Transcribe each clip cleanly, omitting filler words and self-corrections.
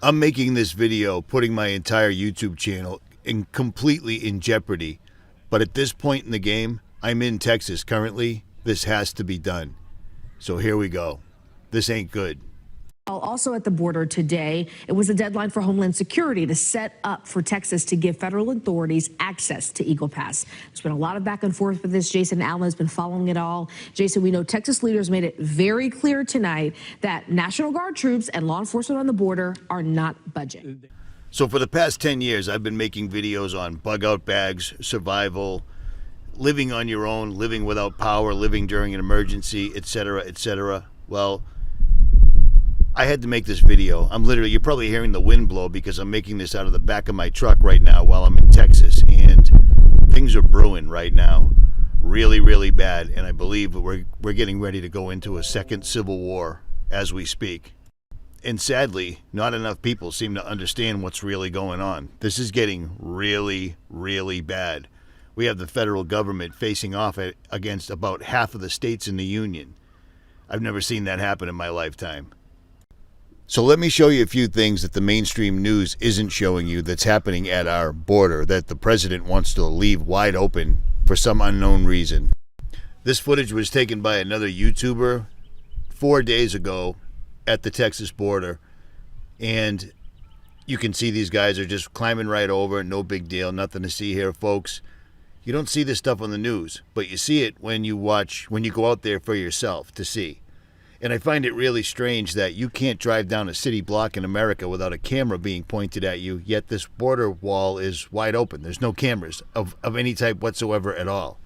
I'm making this video, putting my entire YouTube channel completely in jeopardy. But at this point in the game, I'm in Texas currently. This has to be done. So here we go. This ain't good. Also at the border today, it was a deadline for Homeland Security to set up for Texas to give federal authorities access to Eagle Pass. There's been a lot of back and forth with this. Jason Allen has been following it all. Jason, we know Texas leaders made it very clear tonight that National Guard troops and law enforcement on the border are not budging. So for the past 10 years, I've been making videos on bug-out bags, survival, living on your own, living without power, living during an emergency, etc., etc. Well, I had to make this video. You're probably hearing the wind blow because I'm making this out of the back of my truck right now while I'm in Texas, and things are brewing right now. Really, really bad, and I believe we're getting ready to go into a second civil war as we speak. And sadly, not enough people seem to understand what's really going on. This is getting really, really bad. We have the federal government facing off against about half of the states in the union. I've never seen that happen in my lifetime. So let me show you a few things that the mainstream news isn't showing you that's happening at our border that the president wants to leave wide open for some unknown reason. This footage was taken by another YouTuber 4 days ago at the Texas border, and you can see these guys are just climbing right over. No big deal, nothing to see here, folks. You don't see this stuff on the news, but you see it when you go out there for yourself to see. And I find it really strange that you can't drive down a city block in America without a camera being pointed at you, yet this border wall is wide open. There's no cameras of any type whatsoever at all.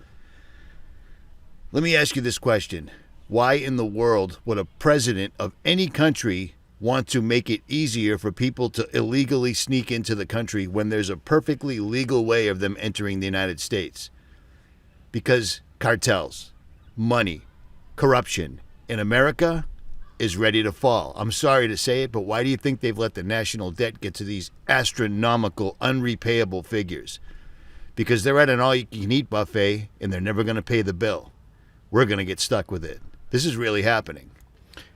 Let me ask you this question. Why in the world would a president of any country want to make it easier for people to illegally sneak into the country when there's a perfectly legal way of them entering the United States? Because cartels, money, corruption in America is ready to fall. I'm sorry to say it, but why do you think they've let the national debt get to these astronomical, unrepayable figures? Because they're at an all-you-can-eat buffet and they're never going to pay the bill. We're going to get stuck with it. This is really happening.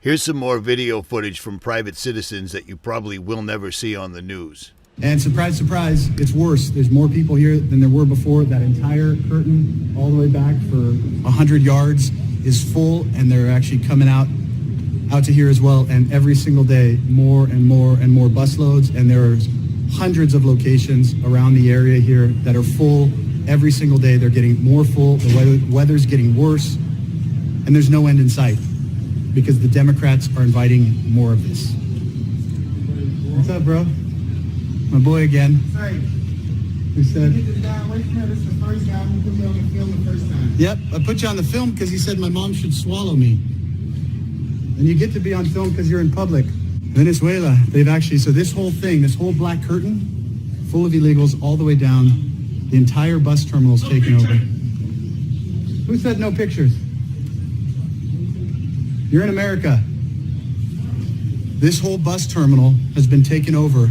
Here's some more video footage from private citizens that you probably will never see on the news. And surprise, surprise, it's worse. There's more people here than there were before. That entire curtain all the way back for 100 yards is full, and they're actually coming out to here as well. And every single day, more and more and more busloads. And there are hundreds of locations around the area here that are full. Every single day, they're getting more full. The weather's getting worse, and there's no end in sight because the Democrats are inviting more of this. What's up, bro? My boy again. Sorry. Who said? This is the first time you put me on the film the first time. Yep, I put you on the film because he said my mom should swallow me. And you get to be on film because you're in public. Venezuela, they've actually, so this whole thing, this whole black curtain, full of illegals all the way down, the entire bus terminal's taken over. Who said no pictures? You're in America. This whole bus terminal has been taken over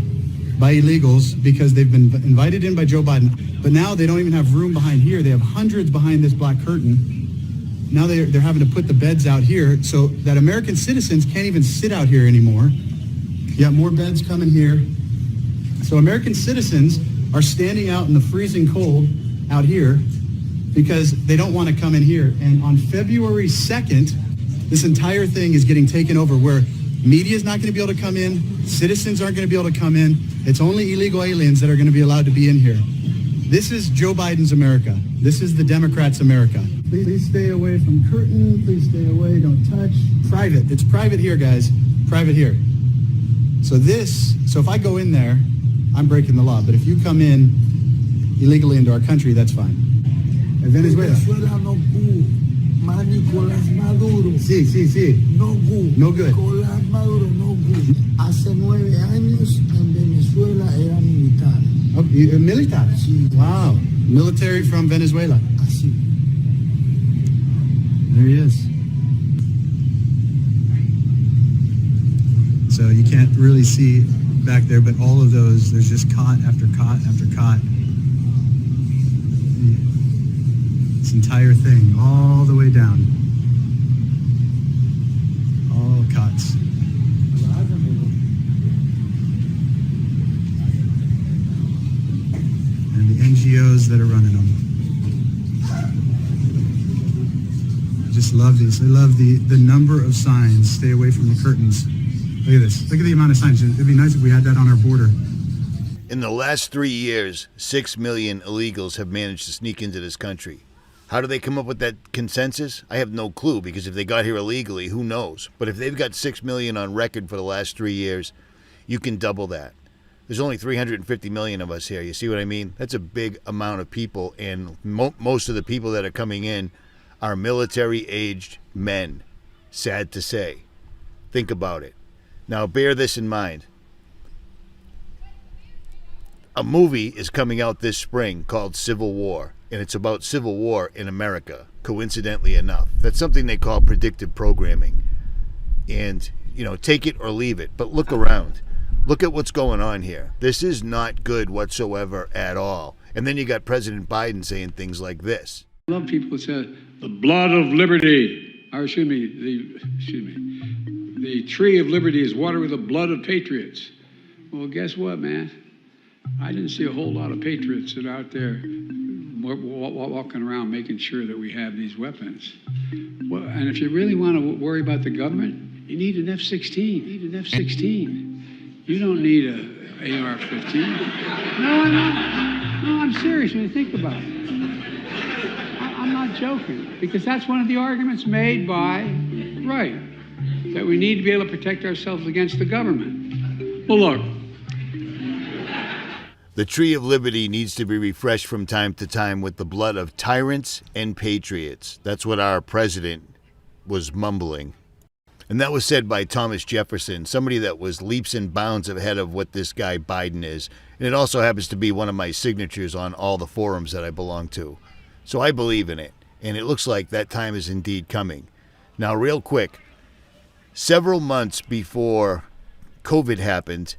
by illegals because they've been invited in by Joe Biden. But now they don't even have room behind here. They have hundreds behind this black curtain. Now they're having to put the beds out here so that American citizens can't even sit out here anymore. You got more beds coming here. So American citizens are standing out in the freezing cold out here because they don't want to come in here. And on February 2nd, this entire thing is getting taken over where media is not going to be able to come in. Citizens aren't going to be able to come in. It's only illegal aliens that are going to be allowed to be in here. This is Joe Biden's America. This is the Democrats' America. Please stay away from curtain. Please stay away. Don't touch. Private. It's private here, guys. Private here. So if I go in there, I'm breaking the law. But if you come in illegally into our country, that's fine. Venezuela. Venezuela no good. Nicolás Maduro. Sí. No good. No good. Nicolás Maduro no good. Hace 9 años en Venezuela era militar. Oh, militar? Sí. Wow. Military from Venezuela. Así. There he is. So you can't really see back there, but all of those, there's just cot after cot after cot. This entire thing, all the way down. All cots. buses that are running them. I just love these. I love the number of signs. Stay away from the curtains. Look at this. Look at the amount of signs. It'd be nice if we had that on our border. In the last 3 years, 6 million illegals have managed to sneak into this country. How do they come up with that consensus? I have no clue, because if they got here illegally, who knows? But if they've got 6 million on record for the last 3 years, you can double that. There's only 350 million of us here. You see what I mean? That's a big amount of people, and most of the people that are coming in are military-aged men. Sad to say. Think about it. Now, bear this in mind. A movie is coming out this spring called Civil War, and it's about civil war in America, coincidentally enough. That's something they call predictive programming. And, take it or leave it, but look around. Look at what's going on here. This is not good whatsoever at all. And then you got President Biden saying things like this. I love people who say, the blood of liberty, or the tree of liberty is watered with the blood of patriots. Well, guess what, man? I didn't see a whole lot of patriots that are out there walking around making sure that we have these weapons. Well, and if you really want to worry about the government, you need an F-16. You need an F-16. You don't need an AR-15. No, I'm serious when you think about it. I'm not joking, because that's one of the arguments made by, that we need to be able to protect ourselves against the government. Well, look. The tree of liberty needs to be refreshed from time to time with the blood of tyrants and patriots. That's what our president was mumbling. And that was said by Thomas Jefferson, somebody that was leaps and bounds ahead of what this guy Biden is. And it also happens to be one of my signatures on all the forums that I belong to. So I believe in it. And it looks like that time is indeed coming. Now, real quick, several months before COVID happened,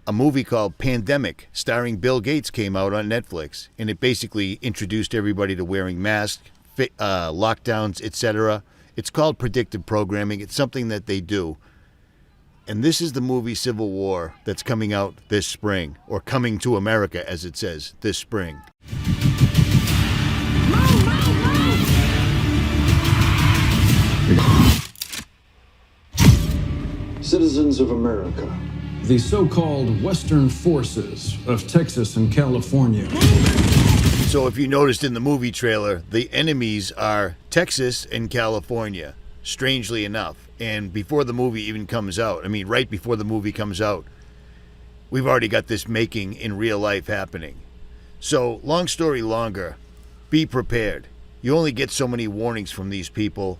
a movie called Pandemic, starring Bill Gates, came out on Netflix, and it basically introduced everybody to wearing masks, lockdowns, etc. It's called predictive programming. It's something that they do. And this is the movie Civil War that's coming out this spring, or coming to America, as it says, this spring. Citizens of America. The so-called Western forces of Texas and California. So if you noticed in the movie trailer, the enemies are Texas and California, strangely enough. And before the movie even comes out, right before the movie comes out, we've already got this making in real life happening. So, long story longer, be prepared. You only get so many warnings from these people.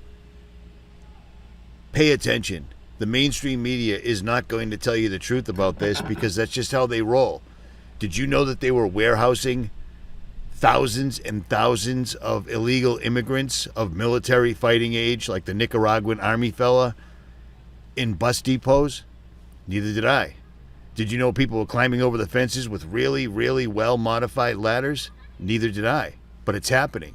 Pay attention. The mainstream media is not going to tell you the truth about this, because that's just how they roll. Did you know that they were warehousing thousands and thousands of illegal immigrants of military fighting age, like the Nicaraguan army fella, in bus depots? Neither did I. Did you know people were climbing over the fences with really, really well-modified ladders? Neither did I. But it's happening.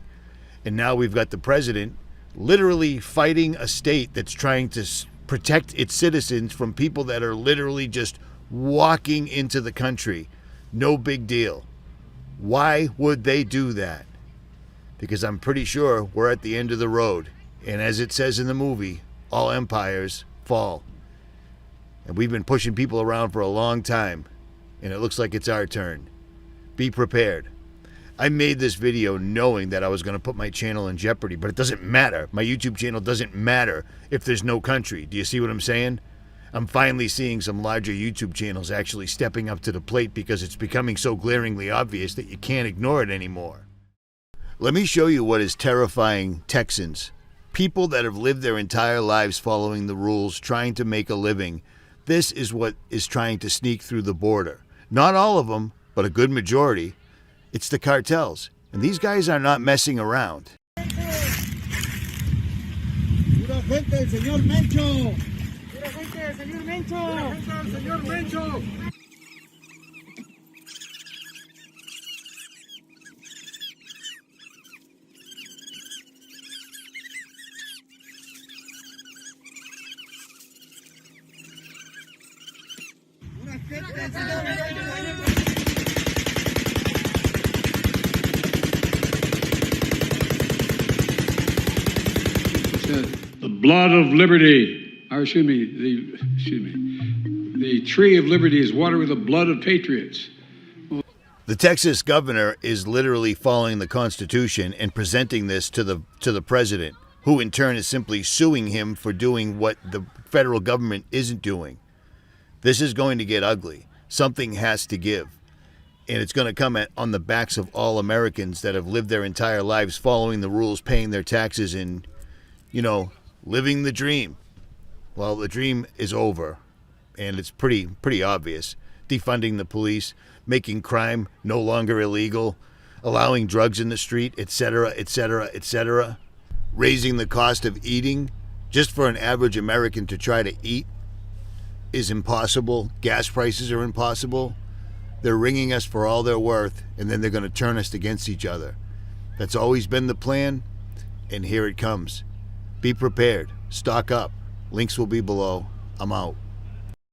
And now we've got the president literally fighting a state that's trying to protect its citizens from people that are literally just walking into the country. No big deal. Why would they do that? Because I'm pretty sure we're at the end of the road. And as it says in the movie, all empires fall. And we've been pushing people around for a long time. And it looks like it's our turn. Be prepared. I made this video knowing that I was going to put my channel in jeopardy, but it doesn't matter. My YouTube channel doesn't matter if there's no country. Do you see what I'm saying? I'm finally seeing some larger YouTube channels actually stepping up to the plate, because it's becoming so glaringly obvious that you can't ignore it anymore. Let me show you what is terrifying Texans. People that have lived their entire lives following the rules, trying to make a living. This is what is trying to sneak through the border. Not all of them, but a good majority. It's the cartels, and these guys are not messing around. ¡Pura gente, señor Mencho! ¡Pura gente, señor Mencho! ¡Pura gente, señor Mencho! ¡Pura gente, señor Mencho! blood of liberty, or the tree of liberty is watered with the blood of patriots. The Texas governor is literally following the Constitution and presenting this to the president, who in turn is simply suing him for doing what the federal government isn't doing. This is going to get ugly. Something has to give. And it's going to come on the backs of all Americans that have lived their entire lives following the rules, paying their taxes, and, living the dream. Well, the dream is over, and it's pretty obvious. Defunding the police, making crime no longer illegal, allowing drugs in the street, etc., etc., etc., raising the cost of eating just for an average American to try to eat is impossible. Gas prices are impossible. They're ringing us for all they're worth, and then they're going to turn us against each other. That's always been the plan, and here it comes. Be prepared. Stock up. Links will be below. I'm out.